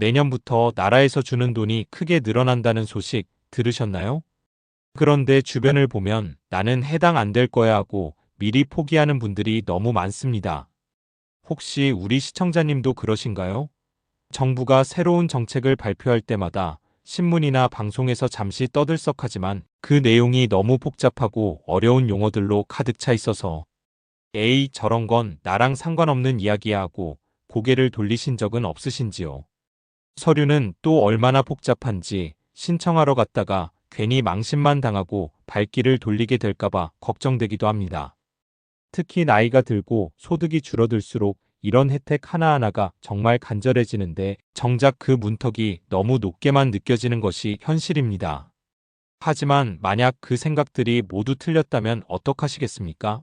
내년부터 나라에서 주는 돈이 크게 늘어난다는 소식 들으셨나요? 그런데 주변을 보면 나는 해당 안 될 거야 하고 미리 포기하는 분들이 너무 많습니다. 혹시 우리 시청자님도 그러신가요? 정부가 새로운 정책을 발표할 때마다 신문이나 방송에서 잠시 떠들썩하지만 그 내용이 너무 복잡하고 어려운 용어들로 가득 차 있어서 에이, 저런 건 나랑 상관없는 이야기야 하고 고개를 돌리신 적은 없으신지요? 서류는 또 얼마나 복잡한지 신청하러 갔다가 괜히 망신만 당하고 발길을 돌리게 될까봐 걱정되기도 합니다. 특히 나이가 들고 소득이 줄어들수록 이런 혜택 하나하나가 정말 간절해지는데 정작 그 문턱이 너무 높게만 느껴지는 것이 현실입니다. 하지만 만약 그 생각들이 모두 틀렸다면 어떡하시겠습니까?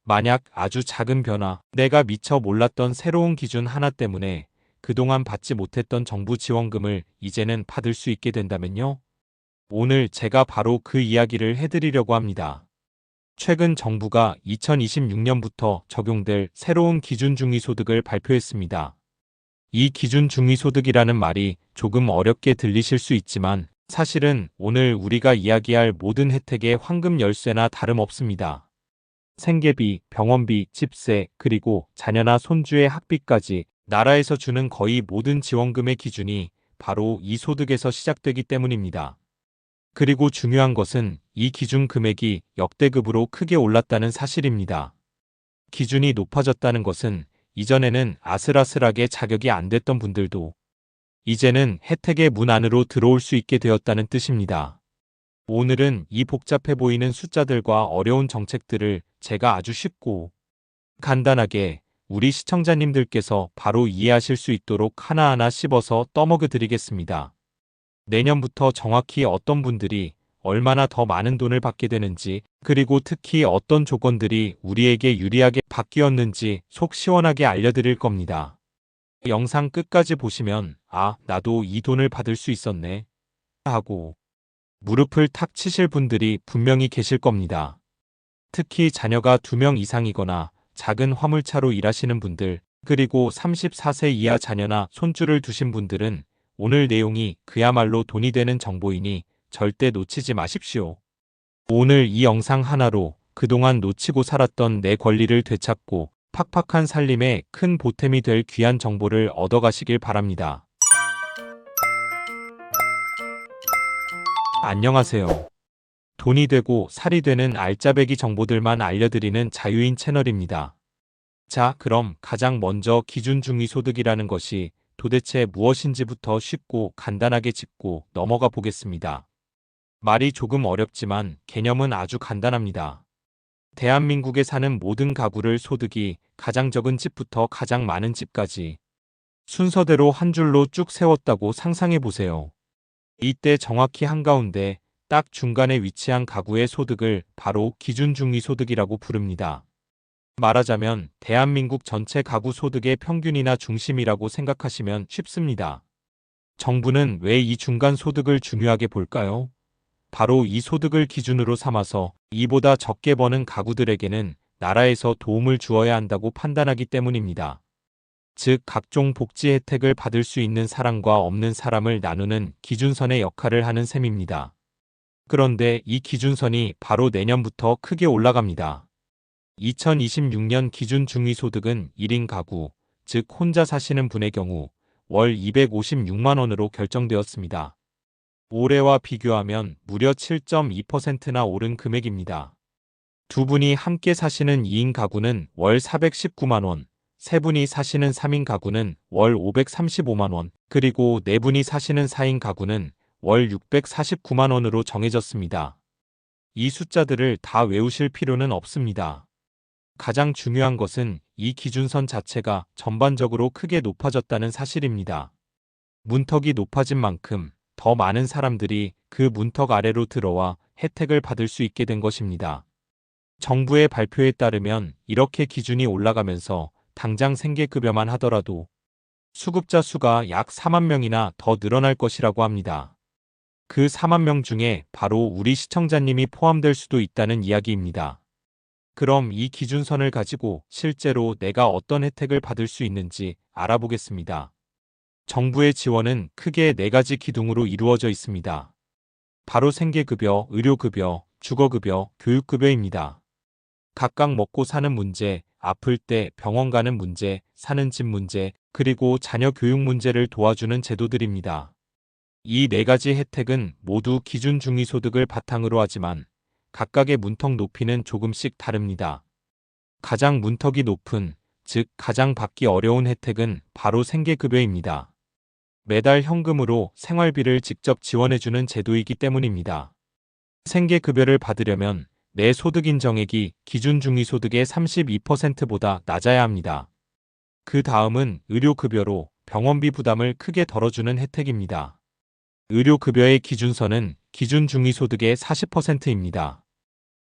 만약 아주 작은 변화, 내가 미처 몰랐던 새로운 기준 하나 때문에 그동안 받지 못했던 정부 지원금을 이제는 받을 수 있게 된다면요? 오늘 제가 바로 그 이야기를 해드리려고 합니다. 최근 정부가 2026년부터 적용될 새로운 기준 중위소득을 발표했습니다. 이 기준 중위소득이라는 말이 조금 어렵게 들리실 수 있지만 사실은 오늘 우리가 이야기할 모든 혜택의 황금 열쇠나 다름없습니다. 생계비, 병원비, 집세, 그리고 자녀나 손주의 학비까지 나라에서 주는 거의 모든 지원금의 기준이 바로 이 소득에서 시작되기 때문입니다. 그리고 중요한 것은 이 기준 금액이 역대급으로 크게 올랐다는 사실입니다. 기준이 높아졌다는 것은 이전에는 아슬아슬하게 자격이 안 됐던 분들도 이제는 혜택의 문 안으로 들어올 수 있게 되었다는 뜻입니다. 오늘은 이 복잡해 보이는 숫자들과 어려운 정책들을 제가 아주 쉽고 간단하게 우리 시청자님들께서 바로 이해하실 수 있도록 하나하나 씹어서 떠먹여 드리겠습니다. 내년부터 정확히 어떤 분들이 얼마나 더 많은 돈을 받게 되는지, 그리고 특히 어떤 조건들이 우리에게 유리하게 바뀌었는지 속 시원하게 알려드릴 겁니다. 영상 끝까지 보시면 아, 나도 이 돈을 받을 수 있었네 하고 무릎을 탁 치실 분들이 분명히 계실 겁니다. 특히 자녀가 2명 이상이거나 작은 화물차로 일하시는 분들, 그리고 34세 이하 자녀나 손주를 두신 분들은 오늘 내용이 그야말로 돈이 되는 정보이니 절대 놓치지 마십시오. 오늘 이 영상 하나로 그동안 놓치고 살았던 내 권리를 되찾고 팍팍한 살림에 큰 보탬이 될 귀한 정보를 얻어가시길 바랍니다. 안녕하세요. 돈이 되고 살이 되는 알짜배기 정보들만 알려드리는 자유인 채널입니다. 자, 그럼 가장 먼저 기준 중위소득이라는 것이 도대체 무엇인지부터 쉽고 간단하게 짚고 넘어가 보겠습니다. 말이 조금 어렵지만 개념은 아주 간단합니다. 대한민국에 사는 모든 가구를 소득이 가장 적은 집부터 가장 많은 집까지 순서대로 한 줄로 쭉 세웠다고 상상해 보세요. 이때 정확히 한가운데 딱 중간에 위치한 가구의 소득을 바로 기준 중위소득이라고 부릅니다. 말하자면 대한민국 전체 가구 소득의 평균이나 중심이라고 생각하시면 쉽습니다. 정부는 왜 이 중간 소득을 중요하게 볼까요? 바로 이 소득을 기준으로 삼아서 이보다 적게 버는 가구들에게는 나라에서 도움을 주어야 한다고 판단하기 때문입니다. 즉, 각종 복지 혜택을 받을 수 있는 사람과 없는 사람을 나누는 기준선의 역할을 하는 셈입니다. 그런데 이 기준선이 바로 내년부터 크게 올라갑니다. 2026년 기준 중위소득은 1인 가구, 즉 혼자 사시는 분의 경우 월 256만 원으로 결정되었습니다. 올해와 비교하면 무려 7.2%나 오른 금액입니다. 두 분이 함께 사시는 2인 가구는 월 419만 원, 세 분이 사시는 3인 가구는 월 535만 원, 그리고 네 분이 사시는 4인 가구는 월 649만 원으로 정해졌습니다. 이 숫자들을 다 외우실 필요는 없습니다. 가장 중요한 것은 이 기준선 자체가 전반적으로 크게 높아졌다는 사실입니다. 문턱이 높아진 만큼 더 많은 사람들이 그 문턱 아래로 들어와 혜택을 받을 수 있게 된 것입니다. 정부의 발표에 따르면 이렇게 기준이 올라가면서 당장 생계급여만 하더라도 수급자 수가 약 4만 명이나 더 늘어날 것이라고 합니다. 그 4만 명 중에 바로 우리 시청자님이 포함될 수도 있다는 이야기입니다. 그럼 이 기준선을 가지고 실제로 내가 어떤 혜택을 받을 수 있는지 알아보겠습니다. 정부의 지원은 크게 네 가지 기둥으로 이루어져 있습니다. 바로 생계급여, 의료급여, 주거급여, 교육급여입니다. 각각 먹고 사는 문제, 아플 때 병원 가는 문제, 사는 집 문제, 그리고 자녀 교육 문제를 도와주는 제도들입니다. 이 네 가지 혜택은 모두 기준 중위소득을 바탕으로 하지만 각각의 문턱 높이는 조금씩 다릅니다. 가장 문턱이 높은, 즉 가장 받기 어려운 혜택은 바로 생계급여입니다. 매달 현금으로 생활비를 직접 지원해주는 제도이기 때문입니다. 생계급여를 받으려면 내 소득 인정액이 기준 중위소득의 32%보다 낮아야 합니다. 그 다음은 의료급여로 병원비 부담을 크게 덜어주는 혜택입니다. 의료급여의 기준선은 기준 중위소득의 40%입니다.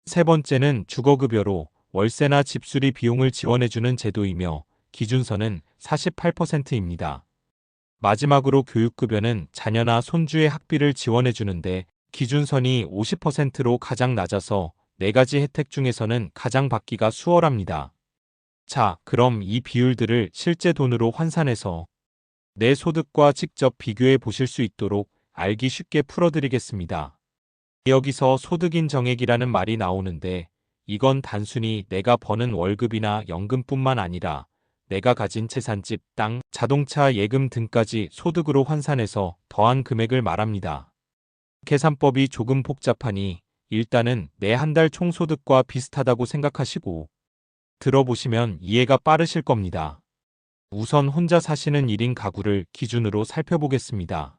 세 번째는 주거급여로 월세나 집수리 비용을 지원해주는 제도이며 기준선은 48%입니다. 마지막으로 교육급여는 자녀나 손주의 학비를 지원해주는데 기준선이 50%로 가장 낮아서 네 가지 혜택 중에서는 가장 받기가 수월합니다. 자, 그럼 이 비율들을 실제 돈으로 환산해서 내 소득과 직접 비교해 보실 수 있도록 알기 쉽게 풀어드리겠습니다. 여기서 소득인 정액이라는 말이 나오는데 이건 단순히 내가 버는 월급이나 연금뿐만 아니라 내가 가진 재산, 집, 땅, 자동차, 예금 등까지 소득으로 환산해서 더한 금액을 말합니다. 계산법이 조금 복잡하니 일단은 내 한 달 총소득과 비슷하다고 생각하시고 들어보시면 이해가 빠르실 겁니다. 우선 혼자 사시는 1인 가구를 기준으로 살펴보겠습니다.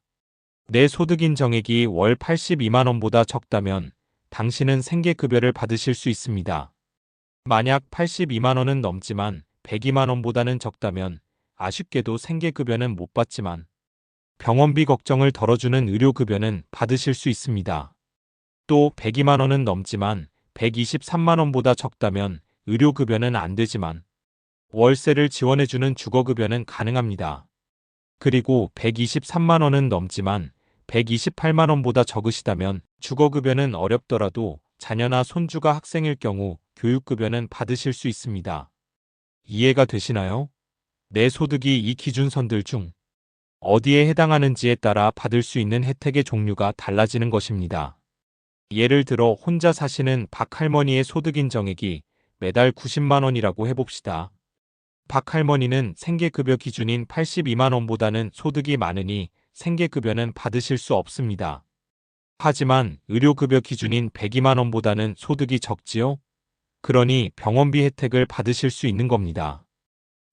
내 소득인 정액이 월 82만 원보다 적다면 당신은 생계급여를 받으실 수 있습니다. 만약 82만 원은 넘지만 102만 원보다는 적다면 아쉽게도 생계급여는 못 받지만 병원비 걱정을 덜어주는 의료급여는 받으실 수 있습니다. 또 102만 원은 넘지만 123만 원보다 적다면 의료급여는 안 되지만 월세를 지원해주는 주거급여는 가능합니다. 그리고 123만 원은 넘지만 128만 원보다 적으시다면 주거급여는 어렵더라도 자녀나 손주가 학생일 경우 교육급여는 받으실 수 있습니다. 이해가 되시나요? 내 소득이 이 기준선들 중 어디에 해당하는지에 따라 받을 수 있는 혜택의 종류가 달라지는 것입니다. 예를 들어 혼자 사시는 박 할머니의 소득인 정액이 매달 90만 원이라고 해봅시다. 박 할머니는 생계급여 기준인 82만 원보다는 소득이 많으니 생계급여는 받으실 수 없습니다. 하지만 의료급여 기준인 102만 원보다는 소득이 적지요? 그러니 병원비 혜택을 받으실 수 있는 겁니다.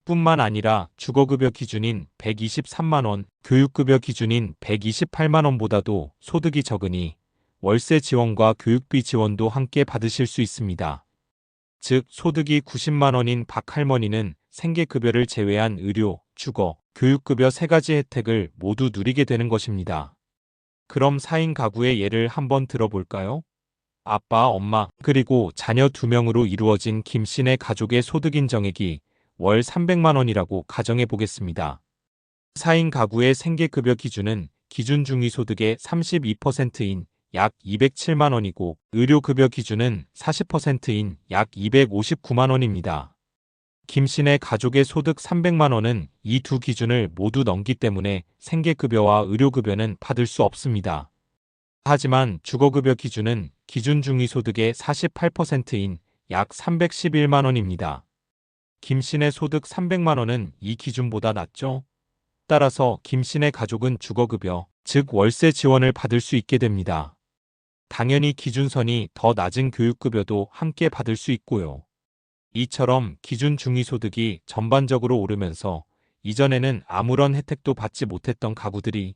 뿐만 아니라 주거급여 기준인 123만 원, 교육급여 기준인 128만 원보다도 소득이 적으니 월세 지원과 교육비 지원도 함께 받으실 수 있습니다. 즉 소득이 90만 원인 박 할머니는 생계급여를 제외한 의료, 주거, 교육급여 세 가지 혜택을 모두 누리게 되는 것입니다. 그럼 4인 가구의 예를 한번 들어볼까요? 아빠, 엄마, 그리고 자녀 2명으로 이루어진 김씨네 가족의 소득인 정액이 월 300만 원이라고 가정해 보겠습니다. 4인 가구의 생계급여 기준은 기준 중위소득의 32%인 약 207만 원이고 의료급여 기준은 40%인 약 259만 원입니다. 김씨네 가족의 소득 300만 원은 이 두 기준을 모두 넘기 때문에 생계급여와 의료급여는 받을 수 없습니다. 하지만 주거급여 기준은 기준 중위소득의 48%인 약 311만 원입니다. 김씨네 소득 300만 원은 이 기준보다 낮죠? 따라서 김씨네 가족은 주거급여, 즉 월세 지원을 받을 수 있게 됩니다. 당연히 기준선이 더 낮은 교육급여도 함께 받을 수 있고요. 이처럼 기준 중위소득이 전반적으로 오르면서 이전에는 아무런 혜택도 받지 못했던 가구들이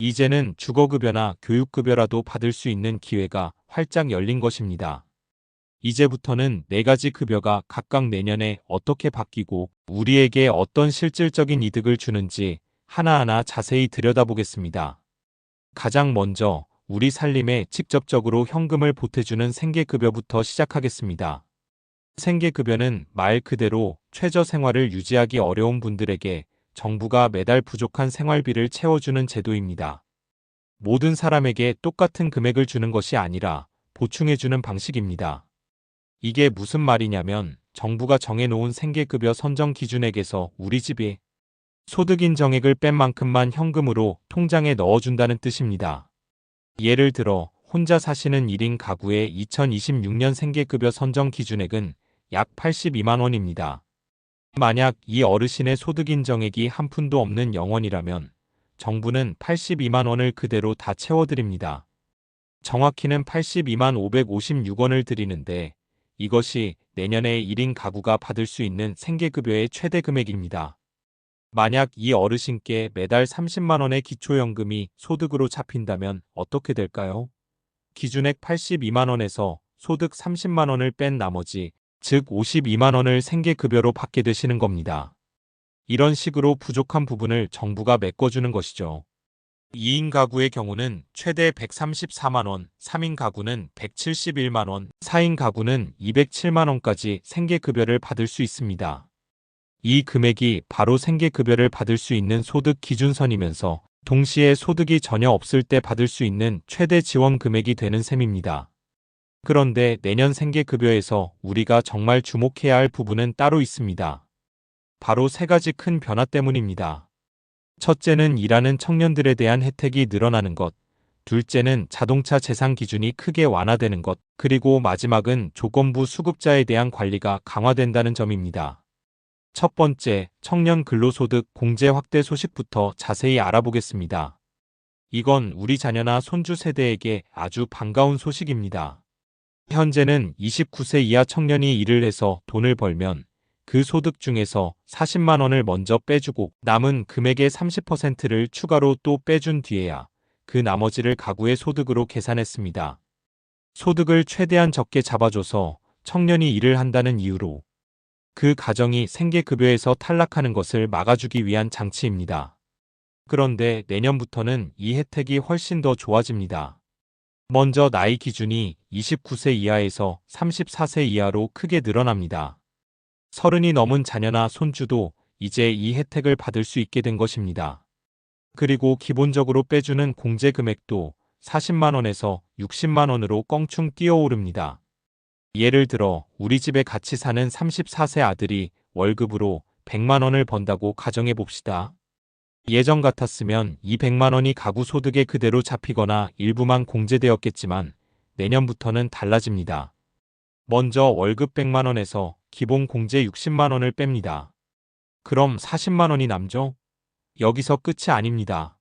이제는 주거급여나 교육급여라도 받을 수 있는 기회가 활짝 열린 것입니다. 이제부터는 네 가지 급여가 각각 내년에 어떻게 바뀌고 우리에게 어떤 실질적인 이득을 주는지 하나하나 자세히 들여다보겠습니다. 가장 먼저 우리 살림에 직접적으로 현금을 보태주는 생계급여부터 시작하겠습니다. 생계급여는 말 그대로 최저생활을 유지하기 어려운 분들에게 정부가 매달 부족한 생활비를 채워주는 제도입니다. 모든 사람에게 똑같은 금액을 주는 것이 아니라 보충해주는 방식입니다. 이게 무슨 말이냐면 정부가 정해놓은 생계급여 선정 기준액에서 우리 집이 소득 인정액을 뺀 만큼만 현금으로 통장에 넣어준다는 뜻입니다. 예를 들어 혼자 사시는 1인 가구의 2026년 생계급여 선정 기준액은 약 82만 원입니다. 만약 이 어르신의 소득 인정액이 한 푼도 없는 0원이라면 정부는 82만 원을 그대로 다 채워드립니다. 정확히는 82만 556원을 드리는데 이것이 내년에 1인 가구가 받을 수 있는 생계급여의 최대 금액입니다. 만약 이 어르신께 매달 30만 원의 기초연금이 소득으로 잡힌다면 어떻게 될까요? 기준액 82만 원에서 소득 30만 원을 뺀 나머지 즉 52만 원을 생계급여로 받게 되시는 겁니다. 이런 식으로 부족한 부분을 정부가 메꿔주는 것이죠. 2인 가구의 경우는 최대 134만 원, 3인 가구는 171만 원, 4인 가구는 207만 원까지 생계급여를 받을 수 있습니다. 이 금액이 바로 생계급여를 받을 수 있는 소득 기준선이면서 동시에 소득이 전혀 없을 때 받을 수 있는 최대 지원 금액이 되는 셈입니다. 그런데 내년 생계급여에서 우리가 정말 주목해야 할 부분은 따로 있습니다. 바로 세 가지 큰 변화 때문입니다. 첫째는 일하는 청년들에 대한 혜택이 늘어나는 것, 둘째는 자동차 재산 기준이 크게 완화되는 것, 그리고 마지막은 조건부 수급자에 대한 관리가 강화된다는 점입니다. 첫 번째, 청년 근로소득 공제 확대 소식부터 자세히 알아보겠습니다. 이건 우리 자녀나 손주 세대에게 아주 반가운 소식입니다. 현재는 29세 이하 청년이 일을 해서 돈을 벌면 그 소득 중에서 40만 원을 먼저 빼주고 남은 금액의 30%를 추가로 또 빼준 뒤에야 그 나머지를 가구의 소득으로 계산했습니다. 소득을 최대한 적게 잡아줘서 청년이 일을 한다는 이유로 그 가정이 생계급여에서 탈락하는 것을 막아주기 위한 장치입니다. 그런데 내년부터는 이 혜택이 훨씬 더 좋아집니다. 먼저 나이 기준이 29세 이하에서 34세 이하로 크게 늘어납니다. 30이 넘은 자녀나 손주도 이제 이 혜택을 받을 수 있게 된 것입니다. 그리고 기본적으로 빼주는 공제 금액도 40만 원에서 60만 원으로 껑충 뛰어오릅니다. 예를 들어 우리 집에 같이 사는 34세 아들이 월급으로 100만 원을 번다고 가정해 봅시다. 예전 같았으면 이 100만 원이 가구 소득에 그대로 잡히거나 일부만 공제되었겠지만 내년부터는 달라집니다. 먼저 월급 100만 원에서 기본 공제 60만 원을 뺍니다. 그럼 40만 원이 남죠? 여기서 끝이 아닙니다.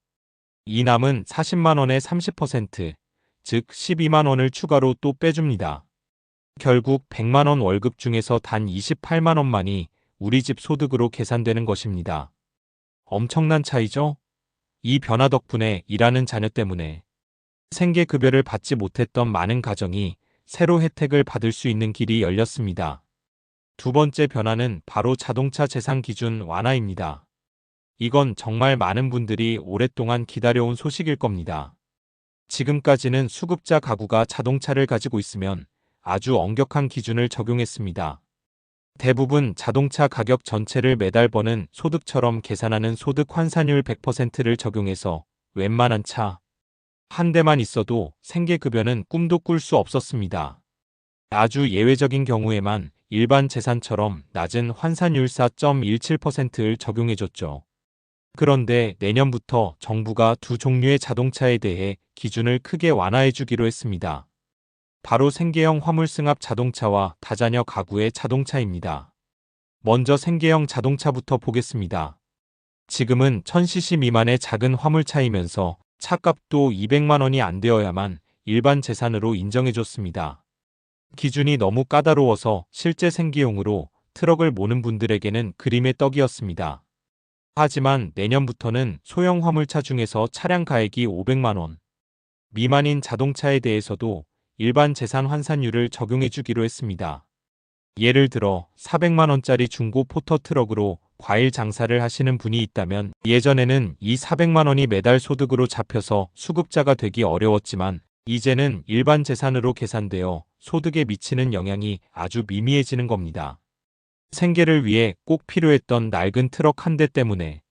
이 남은 40만 원의 30%, 즉 12만 원을 추가로 또 빼줍니다. 결국 100만 원 월급 중에서 단 28만 원만이 우리 집 소득으로 계산되는 것입니다. 엄청난 차이죠? 이 변화 덕분에 일하는 자녀 때문에 생계급여를 받지 못했던 많은 가정이 새로 혜택을 받을 수 있는 길이 열렸습니다. 두 번째 변화는 바로 자동차 재산 기준 완화입니다. 이건 정말 많은 분들이 오랫동안 기다려온 소식일 겁니다. 지금까지는 수급자 가구가 자동차를 가지고 있으면 아주 엄격한 기준을 적용했습니다. 대부분 자동차 가격 전체를 매달 버는 소득처럼 계산하는 소득 환산율 100%를 적용해서 웬만한 차 한 대만 있어도 생계급여는 꿈도 꿀 수 없었습니다. 아주 예외적인 경우에만 일반 재산처럼 낮은 환산율 4.17%를 적용해줬죠. 그런데 내년부터 정부가 두 종류의 자동차에 대해 기준을 크게 완화해주기로 했습니다. 바로 생계형 화물승합 자동차와 다자녀 가구의 자동차입니다. 먼저 생계형 자동차부터 보겠습니다. 지금은 1000cc 미만의 작은 화물차이면서 차값도 200만 원이 안 되어야만 일반 재산으로 인정해줬습니다. 기준이 너무 까다로워서 실제 생계용으로 트럭을 모는 분들에게는 그림의 떡이었습니다. 하지만 내년부터는 소형 화물차 중에서 차량 가액이 500만 원 미만인 자동차에 대해서도 일반 재산 환산율을 적용해주기로 했습니다. 예를 들어 400만 원짜리 중고 포터 트럭으로 과일 장사를 하시는 분이 있다면 예전에는 이 400만 원이 매달 소득으로 잡혀서 수급자가 되기 어려웠지만 이제는 일반 재산으로 계산되어 소득에 미치는 영향이 아주 미미해지는 겁니다. 생계를 위해 꼭 필요했던 낡은 트럭 한 대 때문에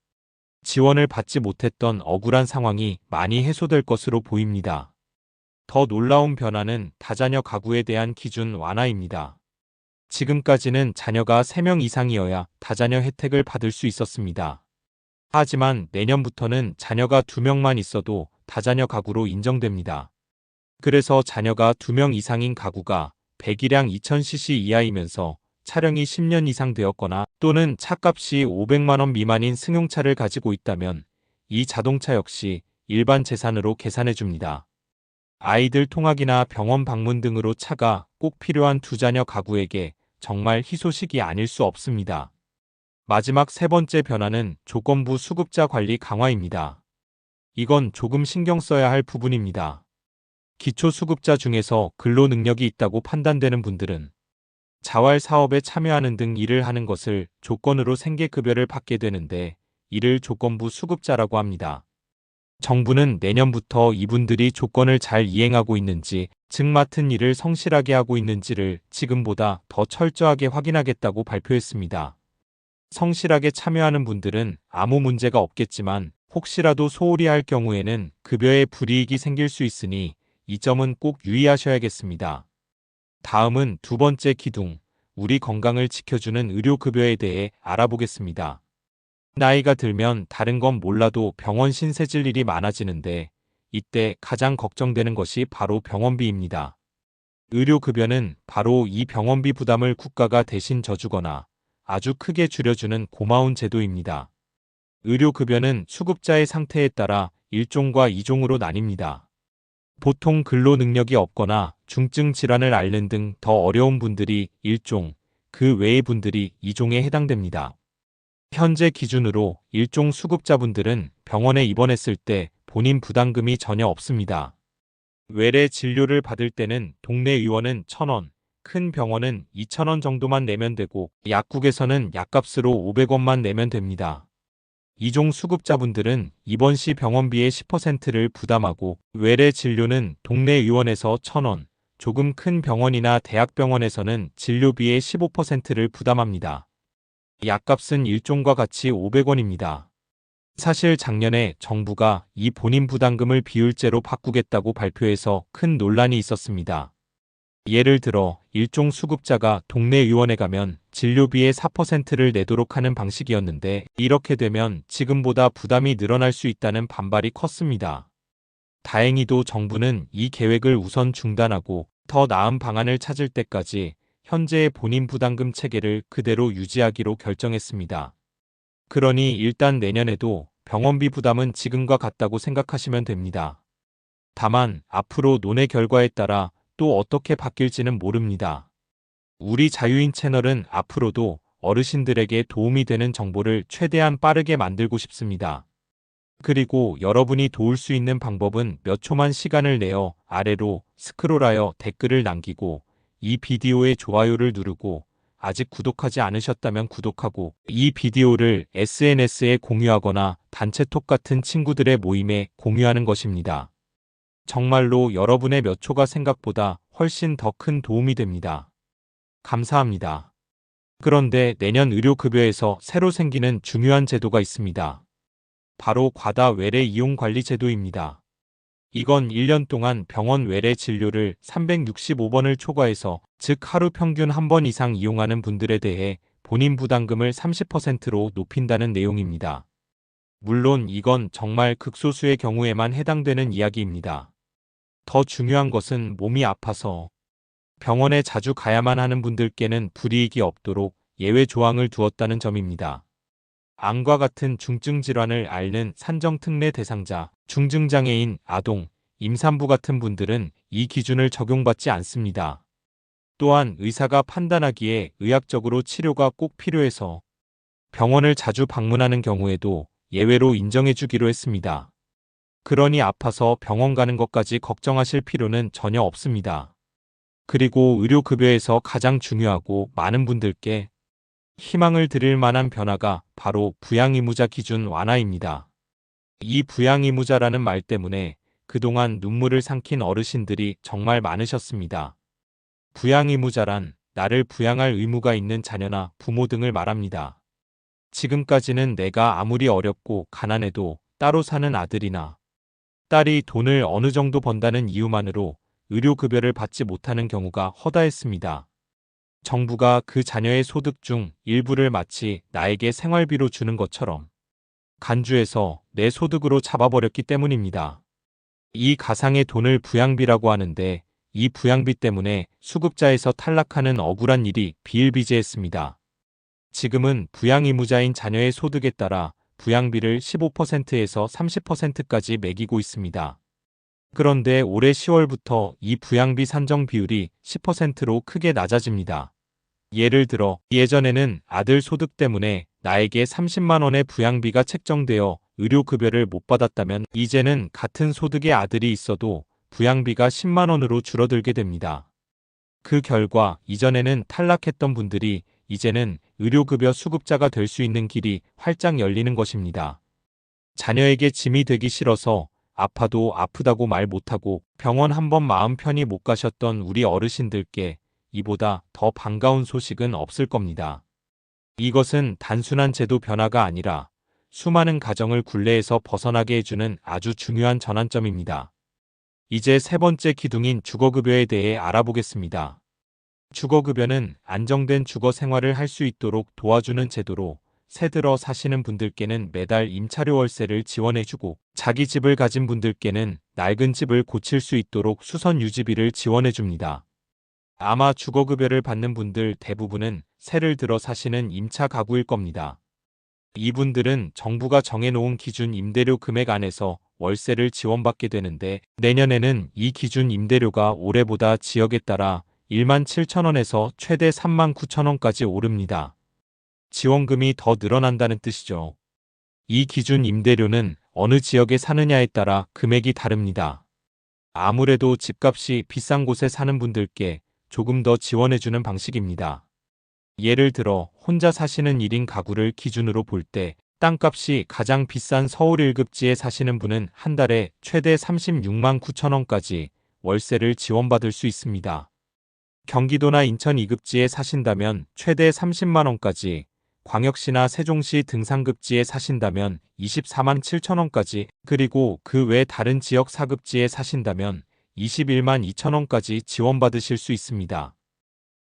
지원을 받지 못했던 억울한 상황이 많이 해소될 것으로 보입니다. 더 놀라운 변화는 다자녀 가구에 대한 기준 완화입니다. 지금까지는 자녀가 3명 이상이어야 다자녀 혜택을 받을 수 있었습니다. 하지만 내년부터는 자녀가 2명만 있어도 다자녀 가구로 인정됩니다. 그래서 자녀가 2명 이상인 가구가 배기량 2000cc 이하이면서 차량이 10년 이상 되었거나 또는 차값이 500만 원 미만인 승용차를 가지고 있다면 이 자동차 역시 일반 재산으로 계산해 줍니다. 아이들 통학이나 병원 방문 등으로 차가 꼭 필요한 2자녀 가구에게 정말 희소식이 아닐 수 없습니다. 마지막 세 번째 변화는 조건부 수급자 관리 강화입니다. 이건 조금 신경 써야 할 부분입니다. 기초수급자 중에서 근로 능력이 있다고 판단되는 분들은 자활 사업에 참여하는 등 일을 하는 것을 조건으로 생계급여를 받게 되는데 이를 조건부 수급자라고 합니다. 정부는 내년부터 이분들이 조건을 잘 이행하고 있는지, 즉 맡은 일을 성실하게 하고 있는지를 지금보다 더 철저하게 확인하겠다고 발표했습니다. 성실하게 참여하는 분들은 아무 문제가 없겠지만 혹시라도 소홀히 할 경우에는 급여에 불이익이 생길 수 있으니 이 점은 꼭 유의하셔야겠습니다. 다음은 두 번째 기둥, 우리 건강을 지켜주는 의료급여에 대해 알아보겠습니다. 나이가 들면 다른 건 몰라도 병원 신세 질 일이 많아지는데 이때 가장 걱정되는 것이 바로 병원비입니다. 의료급여는 바로 이 병원비 부담을 국가가 대신 져주거나 아주 크게 줄여주는 고마운 제도입니다. 의료급여는 수급자의 상태에 따라 1종과 2종으로 나뉩니다. 보통 근로 능력이 없거나 중증 질환을 앓는 등 더 어려운 분들이 1종, 그 외의 분들이 2종에 해당됩니다. 현재 기준으로 1종 수급자분들은 병원에 입원했을 때 본인 부담금이 전혀 없습니다. 외래 진료를 받을 때는 동네 의원은 1,000원, 큰 병원은 2,000원 정도만 내면 되고 약국에서는 약값으로 500원만 내면 됩니다. 2종 수급자분들은 입원 시 병원비의 10%를 부담하고 외래 진료는 동네 의원에서 1,000원, 조금 큰 병원이나 대학병원에서는 진료비의 15%를 부담합니다. 약값은 1종과 같이 500원입니다. 사실 작년에 정부가 이 본인 부담금을 비율제로 바꾸겠다고 발표해서 큰 논란이 있었습니다. 예를 들어 1종 수급자가 동네 의원에 가면 진료비의 4%를 내도록 하는 방식이었는데 이렇게 되면 지금보다 부담이 늘어날 수 있다는 반발이 컸습니다. 다행히도 정부는 이 계획을 우선 중단하고 더 나은 방안을 찾을 때까지 현재의 본인 부담금 체계를 그대로 유지하기로 결정했습니다. 그러니 일단 내년에도 병원비 부담은 지금과 같다고 생각하시면 됩니다. 다만 앞으로 논의 결과에 따라 또 어떻게 바뀔지는 모릅니다. 우리 자유인 채널은 앞으로도 어르신들에게 도움이 되는 정보를 최대한 빠르게 만들고 싶습니다. 그리고 여러분이 도울 수 있는 방법은 몇 초만 시간을 내어 아래로 스크롤하여 댓글을 남기고 이 비디오에 좋아요를 누르고 아직 구독하지 않으셨다면 구독하고 이 비디오를 SNS에 공유하거나 단체톡 같은 친구들의 모임에 공유하는 것입니다. 정말로 여러분의 몇 초가 생각보다 훨씬 더 큰 도움이 됩니다. 감사합니다. 그런데 내년 의료급여에서 새로 생기는 중요한 제도가 있습니다. 바로 과다 외래 이용 관리 제도입니다. 이건 1년 동안 병원 외래 진료를 365번을 초과해서 즉 하루 평균 한 번 이상 이용하는 분들에 대해 본인 부담금을 30%로 높인다는 내용입니다. 물론 이건 정말 극소수의 경우에만 해당되는 이야기입니다. 더 중요한 것은 몸이 아파서 병원에 자주 가야만 하는 분들께는 불이익이 없도록 예외 조항을 두었다는 점입니다. 암과 같은 중증 질환을 앓는 산정특례 대상자, 중증장애인, 아동, 임산부 같은 분들은 이 기준을 적용받지 않습니다. 또한 의사가 판단하기에 의학적으로 치료가 꼭 필요해서 병원을 자주 방문하는 경우에도 예외로 인정해주기로 했습니다. 그러니 아파서 병원 가는 것까지 걱정하실 필요는 전혀 없습니다. 그리고 의료급여에서 가장 중요하고 많은 분들께 희망을 드릴 만한 변화가 바로 부양의무자 기준 완화입니다. 이 부양의무자라는 말 때문에 그동안 눈물을 삼킨 어르신들이 정말 많으셨습니다. 부양의무자란 나를 부양할 의무가 있는 자녀나 부모 등을 말합니다. 지금까지는 내가 아무리 어렵고 가난해도 따로 사는 아들이나 딸이 돈을 어느 정도 번다는 이유만으로 의료급여를 받지 못하는 경우가 허다했습니다. 정부가 그 자녀의 소득 중 일부를 마치 나에게 생활비로 주는 것처럼 간주해서 내 소득으로 잡아버렸기 때문입니다. 이 가상의 돈을 부양비라고 하는데 이 부양비 때문에 수급자에서 탈락하는 억울한 일이 비일비재했습니다. 지금은 부양의무자인 자녀의 소득에 따라 부양비를 15%에서 30%까지 매기고 있습니다. 그런데 올해 10월부터 이 부양비 산정 비율이 10%로 크게 낮아집니다. 예를 들어 예전에는 아들 소득 때문에 나에게 30만 원의 부양비가 책정되어 의료급여를 못 받았다면 이제는 같은 소득의 아들이 있어도 부양비가 10만 원으로 줄어들게 됩니다. 그 결과 이전에는 탈락했던 분들이 이제는 의료급여 수급자가 될 수 있는 길이 활짝 열리는 것입니다. 자녀에게 짐이 되기 싫어서 아파도 아프다고 말 못하고 병원 한번 마음 편히 못 가셨던 우리 어르신들께 이보다 더 반가운 소식은 없을 겁니다. 이것은 단순한 제도 변화가 아니라 수많은 가정을 굴레에서 벗어나게 해주는 아주 중요한 전환점입니다. 이제 세 번째 기둥인 주거급여에 대해 알아보겠습니다. 주거급여는 안정된 주거 생활을 할 수 있도록 도와주는 제도로 새 들어 사시는 분들께는 매달 임차료 월세를 지원해주고 자기 집을 가진 분들께는 낡은 집을 고칠 수 있도록 수선 유지비를 지원해줍니다. 아마 주거급여를 받는 분들 대부분은 새를 들어 사시는 임차 가구일 겁니다. 이분들은 정부가 정해놓은 기준 임대료 금액 안에서 월세를 지원받게 되는데 내년에는 이 기준 임대료가 올해보다 지역에 따라 17,000원에서 최대 39,000원까지 오릅니다. 지원금이 더 늘어난다는 뜻이죠. 이 기준 임대료는 어느 지역에 사느냐에 따라 금액이 다릅니다. 아무래도 집값이 비싼 곳에 사는 분들께 조금 더 지원해주는 방식입니다. 예를 들어 혼자 사시는 1인 가구를 기준으로 볼 때 땅값이 가장 비싼 서울 1급지에 사시는 분은 한 달에 최대 36만 9천원까지 월세를 지원받을 수 있습니다. 경기도나 인천 2급지에 사신다면 최대 30만원까지, 광역시나 세종시 등산급지에 사신다면 24만 7천원까지, 그리고 그 외 다른 지역 4급지에 사신다면 21만 2천원까지 지원받으실 수 있습니다.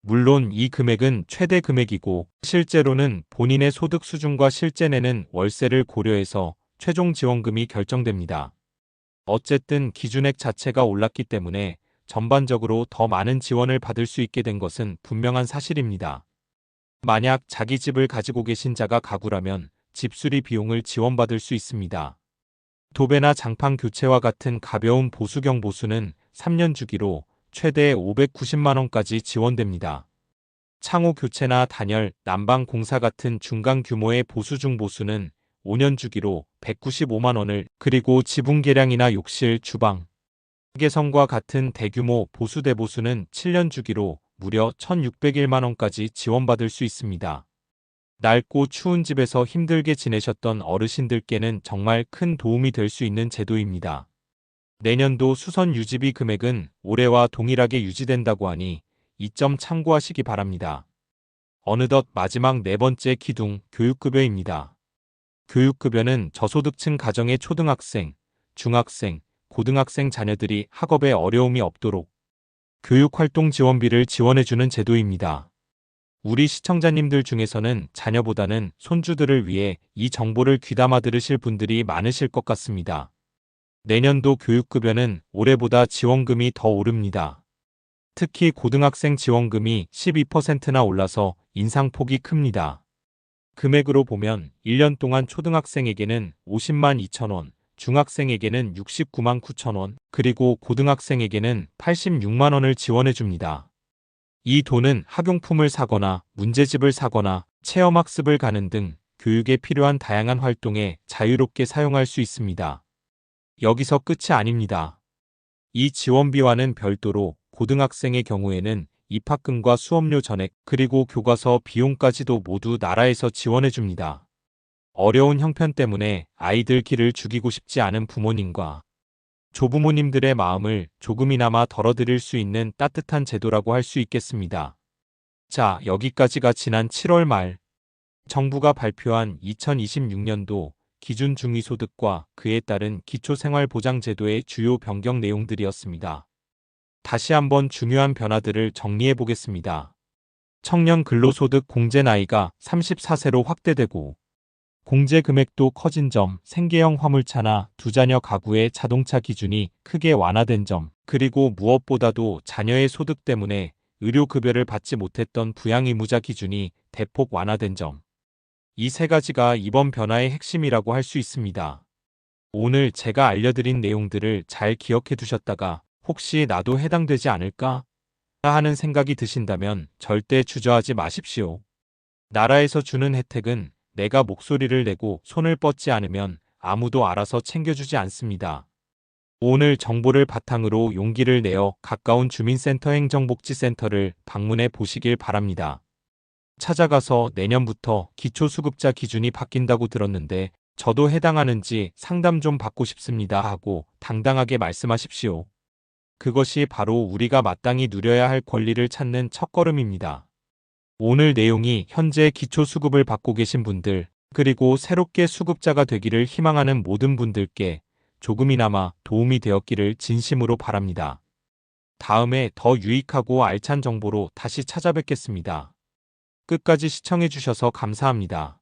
물론 이 금액은 최대 금액이고 실제로는 본인의 소득 수준과 실제 내는 월세를 고려해서 최종 지원금이 결정됩니다. 어쨌든 기준액 자체가 올랐기 때문에 전반적으로 더 많은 지원을 받을 수 있게 된 것은 분명한 사실입니다. 만약 자기 집을 가지고 계신 자가 가구라면 집수리 비용을 지원받을 수 있습니다. 도배나 장판 교체와 같은 가벼운 보수경 보수는 3년 주기로 최대 590만원까지 지원됩니다. 창호 교체나 단열, 난방 공사 같은 중간 규모의 보수 중보수는 5년 주기로 195만원을, 그리고 지붕 개량이나 욕실, 주방 개선과 같은 대규모 보수 대보수는 7년 주기로 무려 1,601만원까지 지원받을 수 있습니다. 낡고 추운 집에서 힘들게 지내셨던 어르신들께는 정말 큰 도움이 될 수 있는 제도입니다. 내년도 수선 유지비 금액은 올해와 동일하게 유지된다고 하니 이 점 참고하시기 바랍니다. 어느덧 마지막 네 번째 기둥, 교육급여입니다. 교육급여는 저소득층 가정의 초등학생, 중학생, 고등학생 자녀들이 학업에 어려움이 없도록 교육활동 지원비를 지원해주는 제도입니다. 우리 시청자님들 중에서는 자녀보다는 손주들을 위해 이 정보를 귀담아 들으실 분들이 많으실 것 같습니다. 내년도 교육급여는 올해보다 지원금이 더 오릅니다. 특히 고등학생 지원금이 12%나 올라서 인상폭이 큽니다. 금액으로 보면 1년 동안 초등학생에게는 50만 2천원, 중학생에게는 69만 9천원, 그리고 고등학생에게는 86만원을 지원해줍니다. 이 돈은 학용품을 사거나 문제집을 사거나 체험학습을 가는 등 교육에 필요한 다양한 활동에 자유롭게 사용할 수 있습니다. 여기서 끝이 아닙니다. 이 지원비와는 별도로 고등학생의 경우에는 입학금과 수업료 전액, 그리고 교과서 비용까지도 모두 나라에서 지원해줍니다. 어려운 형편 때문에 아이들 길을 죽이고 싶지 않은 부모님과 조부모님들의 마음을 조금이나마 덜어드릴 수 있는 따뜻한 제도라고 할 수 있겠습니다. 자, 여기까지가 지난 7월 말 정부가 발표한 2026년도 기준 중위소득과 그에 따른 기초생활보장제도의 주요 변경 내용들이었습니다. 다시 한번 중요한 변화들을 정리해 보겠습니다. 청년 근로소득 공제 나이가 34세로 확대되고 공제 금액도 커진 점, 생계형 화물차나 두 자녀 가구의 자동차 기준이 크게 완화된 점, 그리고 무엇보다도 자녀의 소득 때문에 의료급여를 받지 못했던 부양의무자 기준이 대폭 완화된 점. 이 세 가지가 이번 변화의 핵심이라고 할 수 있습니다. 오늘 제가 알려드린 내용들을 잘 기억해 두셨다가 혹시 나도 해당되지 않을까 하는 생각이 드신다면 절대 주저하지 마십시오. 나라에서 주는 혜택은 내가 목소리를 내고 손을 뻗지 않으면 아무도 알아서 챙겨주지 않습니다. 오늘 정보를 바탕으로 용기를 내어 가까운 주민센터 행정복지센터를 방문해 보시길 바랍니다. 찾아가서 내년부터 기초수급자 기준이 바뀐다고 들었는데 저도 해당하는지 상담 좀 받고 싶습니다 하고 당당하게 말씀하십시오. 그것이 바로 우리가 마땅히 누려야 할 권리를 찾는 첫걸음입니다. 오늘 내용이 현재 기초수급을 받고 계신 분들, 그리고 새롭게 수급자가 되기를 희망하는 모든 분들께 조금이나마 도움이 되었기를 진심으로 바랍니다. 다음에 더 유익하고 알찬 정보로 다시 찾아뵙겠습니다. 끝까지 시청해주셔서 감사합니다.